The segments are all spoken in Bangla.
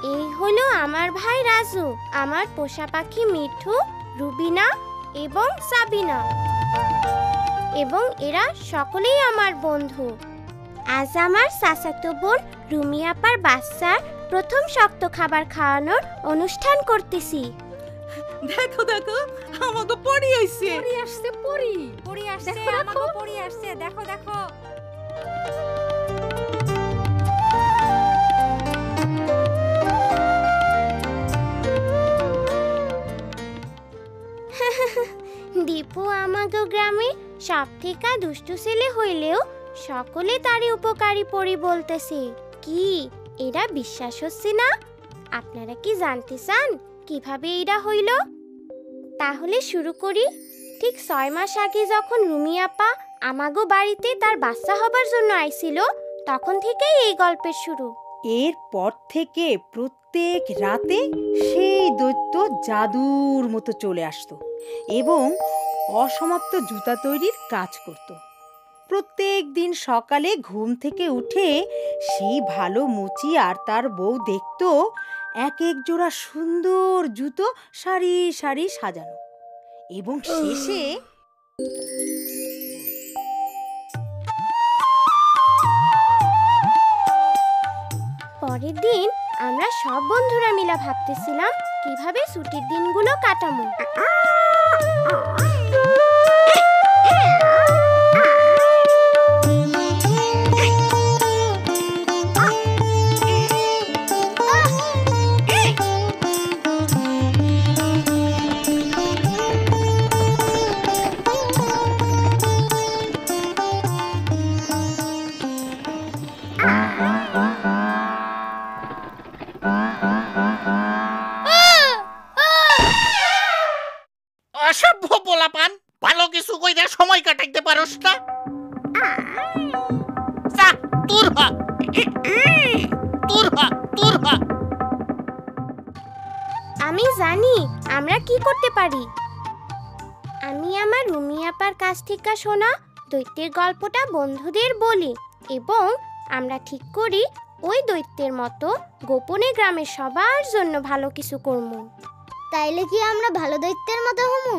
এই হলো আমার ভাই রাজু, আমার পোষা পাখি মিঠু, রুবিনা এবং সাবিনা, এবং এরা সকলেই আমার বন্ধু। আজ আমার চাচাতো বোন রুমি আপার বাচ্চার প্রথম শক্ত খাবার খাওয়ানোর অনুষ্ঠান করতেছি। দেখো দেখো আমাকে পড়ি আইছে, পড়ি আসছে, পড়ি আসছে, আমাকে পড়ি আসছে, দেখো দেখো। দীপু আমাগো গ্রামে সব থেকে দুষ্টু ছেলে হইলেও সকলে তারই উপকারী পড়ি বলতেছে। কি এরা বিশ্বাস হচ্ছে না? আপনারা কি জানতে চান কিভাবে এরা হইল? তাহলে শুরু করি। ঠিক 6 মাস আগে যখন রুমি আপা আমাগো বাড়িতে তার বাচ্চা হবার জন্য আইছিল, তখন থেকেই এই গল্পের শুরু। এরপর থেকে প্রত্যেক রাতে সেই দৈত্য জাদুর মতো চলে আসতো এবং অসমাপ্ত জুতা তৈরির কাজ করত। প্রত্যেক দিন সকালে ঘুম থেকে উঠে সেই ভালো মুচি আর তার বউ দেখতো এক এক জোড়া সুন্দর জুতো সারি সারি সাজানো, এবং শেষে পরের দিন আমরা সব বন্ধুরা মিলে ভাবতেছিলাম কিভাবে ছুটির দিনগুলো কাটাবো। অসভ্য পোলাপান, ভালো কিছু কইরা সময় কাটাইতে পারোস না? যা দূর হ, দূর হ, দূর হ। আমি জানি আমরা কি করতে পারি। আমি আমার রুমি আপার কাছ থেকে শোনা দৈত্যের গল্পটা বন্ধুদের বলি, এবং আমরা ঠিক করি ওই দৈত্যের মতো গোপনে গ্রামের সবার জন্য ভালো কিছু করব। তাইলে কি আমরা ভালো দৈত্যের মতো হমু?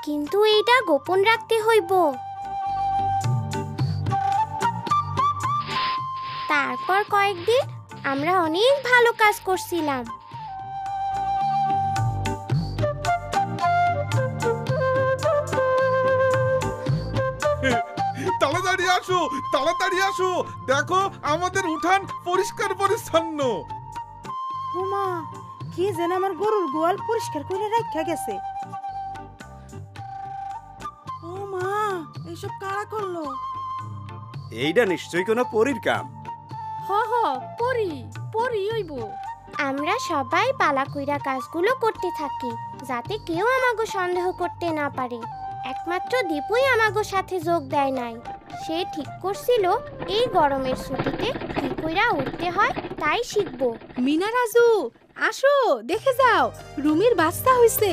কিন্তু এইটা গোপন রাখতে হইব। তারপর কয়েকদিন আমরা অনেক ভালো কাজ করছিলাম। তাড়াতাড়ি আসো, তাড়াতাড়ি আসো, দেখো আমাদের উঠান পরিষ্কার পরিচ্ছন্ন। হুমা, কি যেন আমার গরুর গোয়াল পরিষ্কার করে রাখা গেছে। ও মা, এইসব কারা করলো? এইটা নিশ্চয়ই কোনো পরীর কাম। হ হ, পড়ি হইব। আমরা সবাই পালা কইরা কাজগুলো করতে থাকি যাতে কেউ আমাগো সন্দেহ করতে না পারে। একমাত্র দীপুই আমাগো সাথে যোগ দেয় নাই। সে ঠিক করছিল এই গরমের ছুটিতে কি কইরা উঠতে হয় তাই শিখবো। মিনা, রাজু আসো, দেখে যাও, রুমির বাচ্চা হইছে।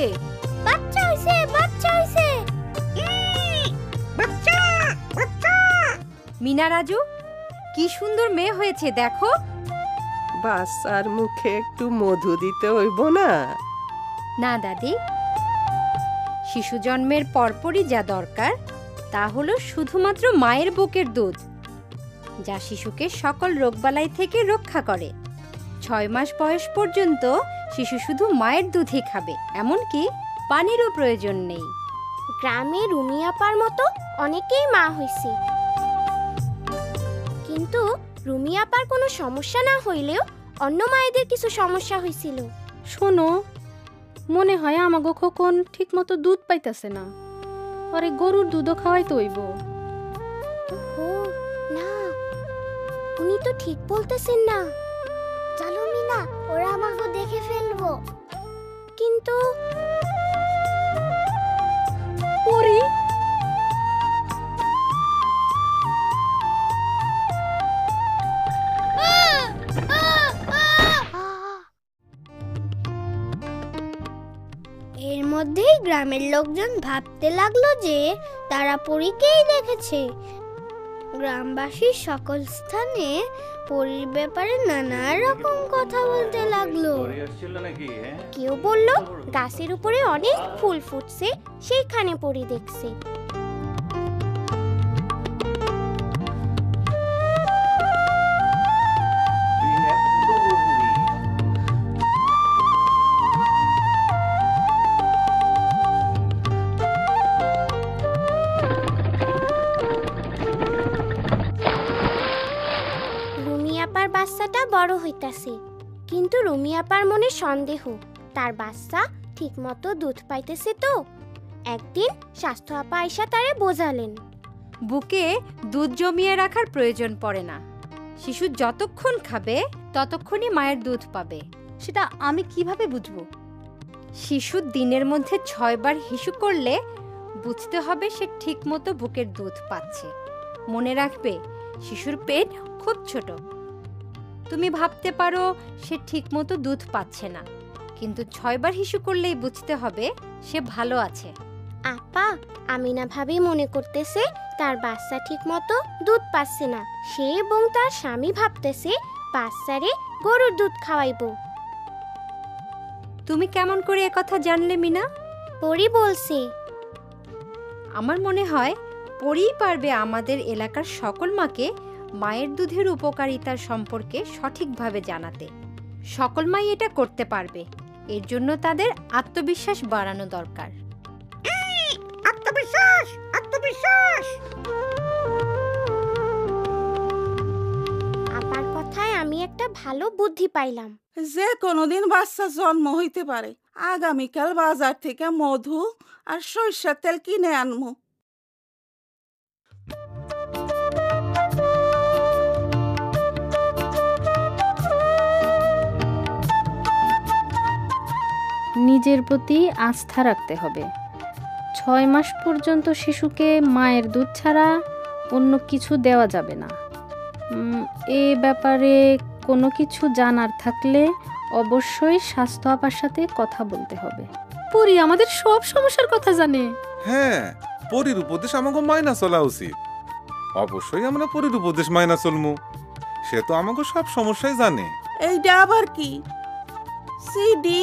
বাচ্চা হইছে, বাচ্চা হইছে। বাচ্চা, বাচ্চা। মিনা, রাজু কি সুন্দর মেয়ে হয়েছে দেখো। বাচ্চার মুখে একটু মধু দিতে হইব না? না দাদি, শিশু জন্মের পরপরই যা দরকার তা হলো শুধুমাত্র মায়ের বুকের দুধ, যা শিশুকে সকল রোগবালাই থেকে রক্ষা করে। 6 মাস বয়স পর্যন্ত শিশু শুধু মায়ের দুধই খাবে, এমনকি পানিরও প্রয়োজন নেই। গ্রামে রুমি আপার মতো অনেকেই মা হইছে, কিন্তু রুমি আপার কোনো সমস্যা না হইলেও অন্য মায়েদের কিছু সমস্যা হয়েছিল। শোনো, মনে হয় আমাগো খোকন ঠিক মতো দুধ পাইতেছে না, পরে গরুর দুধও খাওয়াইতে হইব। ও না, উনি তো ঠিক বলতেছেন না। চলো মিনা, ওরা আমাকে দেখে ফেলবো। কিন্তু পড়ি এর মধ্যেই গ্রামের লোকজন ভাবতে লাগলো যে তারা পরীকেই দেখেছে। গ্রামবাসীর সকল স্থানে পরীর ব্যাপারে নানা রকম কথা বলতে লাগলো। কেউ বলল গাছের উপরে অনেক ফুল ফুটছে, সেইখানে পরী দেখছে। বাচ্চাটা বড় হইতাছে, কিন্তু রুমি আপার মনে সন্দেহ তার বাচ্চা ঠিকমতো দুধ পাইতেছে তো। একদিন স্বাস্থ্য আপা আইসা তারে বোঝালেন, বুকে দুধ জমিয়ে রাখার প্রয়োজন পড়ে না। শিশু যতক্ষণ খাবে ততক্ষণই মায়ের দুধ পাবে। সেটা আমি কিভাবে বুঝবো? শিশু দিনের মধ্যে 6 বার হিসু করলে বুঝতে হবে সে ঠিকমতো বুকের দুধ পাচ্ছে। মনে রাখবে, শিশুর পেট খুব ছোট। তুমি ভাবতে পারো সে ঠিকমতো দুধ পাচ্ছে না, কিন্তু 6 বার হিসু করলেই বুঝতে হবে সে ভালো আছে। আপা, আমিনা ভাবি মনে করতেছে তার বাচ্চা ঠিকমতো দুধ পাচ্ছে না। সে এবং তার স্বামী ভাবতেছে বাচ্চারে গরুর দুধ খাওয়াইবো। তুমি কেমন করে একথা জানলে মিনা? পরি বলছে। আমার মনে হয় পরিই পারবে আমাদের এলাকার সকল মাকে মায়ের দুধের উপকারিতার সম্পর্কে সঠিকভাবে জানাতে। সকল মাই এটা করতে পারবে, এর জন্য তাদের আত্মবিশ্বাস বাড়ানো দরকার। আত্মবিশ্বাস, আত্মবিশ্বাস। আপার কথায় আমি একটা ভালো বুদ্ধি পাইলাম। যে কোনোদিন বাচ্চা জন্ম হইতে পারে। আগামীকাল বাজার থেকে মধু আর সরিষার তেল কিনে আনমু। নিজের প্রতি আস্থা রাখতে হবে। 6 মাস পর্যন্ত শিশুকে মায়ের দুধ ছাড়া অন্য কিছু দেওয়া যাবে না। এ ব্যাপারে কোনো কিছু জানার থাকলে অবশ্যই স্বাস্থ্য আপার সাথে কথা বলতে হবে। পরি আমাদের সব সমস্যার কথা জানে। হ্যাঁ, পরীর উপদেশ আমাকে মাইনা চলা উচিত। অবশ্যই আমরা পরীর উপদেশ মাইনা চলমু। সে তো আমাকে সব সমস্যাই জানে। এইটা আবার কি? সিডি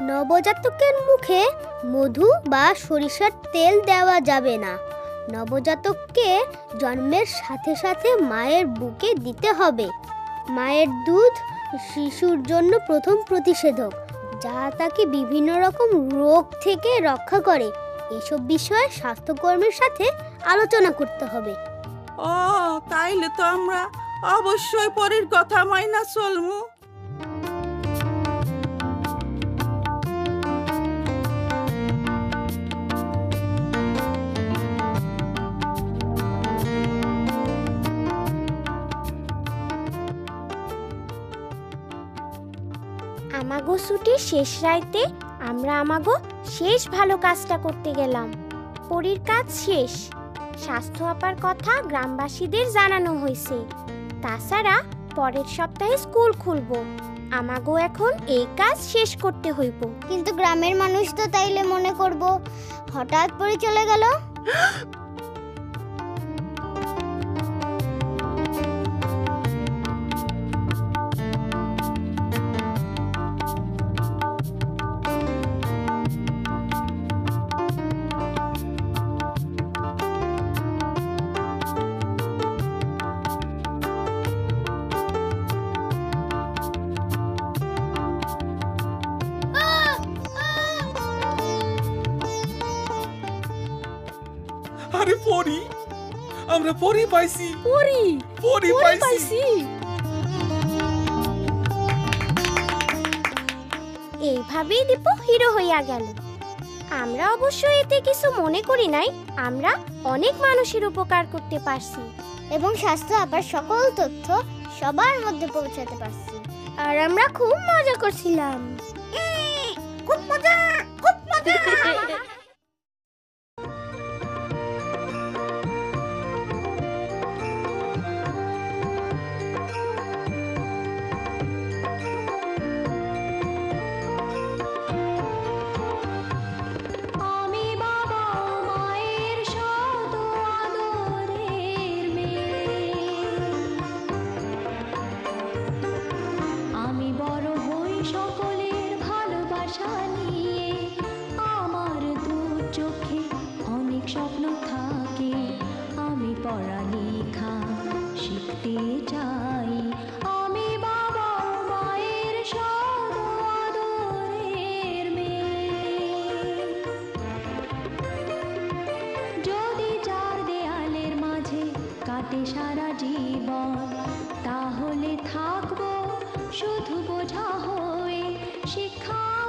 নবজাতকের মুখে মধু বা সরিষার তেল দেওয়া যাবে না। নবজাতককে জন্মের সাথে সাথে মায়ের বুকে দিতে হবে। মায়ের দুধ শিশুর জন্য প্রথম প্রতিষেধক, যা তাকে বিভিন্ন রকম রোগ থেকে রক্ষা করে। এসব বিষয়ে স্বাস্থ্যকর্মীর সাথে আলোচনা করতে হবে। ও, তাইলে তো আমরা অবশ্যই পরীর কথা মাইনা চলমু। আমাগো ছুটির শেষ রাইতে আমরা আমাগো শেষ ভালো কাজটা করতে গেলাম। পরীর কাজ শেষ। স্বাস্থ্য আপার কথা গ্রামবাসীদের জানানো হয়েছে। তাছাড়া পরের সপ্তাহে স্কুল খুলবো। আমাগো এখন এই কাজ শেষ করতে হইব। কিন্তু গ্রামের মানুষ তো তাইলে মনে করব হঠাৎ পরে চলে গেল। আরে পরী, আমরা পরী পাইছি। পরী পাইছি। এইভাবেই দীপু হিরো হইয়া গেল। আমরা অবশ্য এতে কিছু মনে করি নাই। আমরা অনেক মানুষের উপকার করতে পারছি এবং স্বাস্থ্য আপার সকল তথ্য সবার মধ্যে পৌঁছাতে পারছি। আর আমরা খুব মজা করছিলাম। খুব মজা, খুব মজা। চাই আমি বাবা মায়ের আদরের মেয়ে। যদি চার দেয়ালের মাঝে কাটে সারা জীবন, তাহলে থাকবো শুধু বোঝা হয়ে। শিক্ষা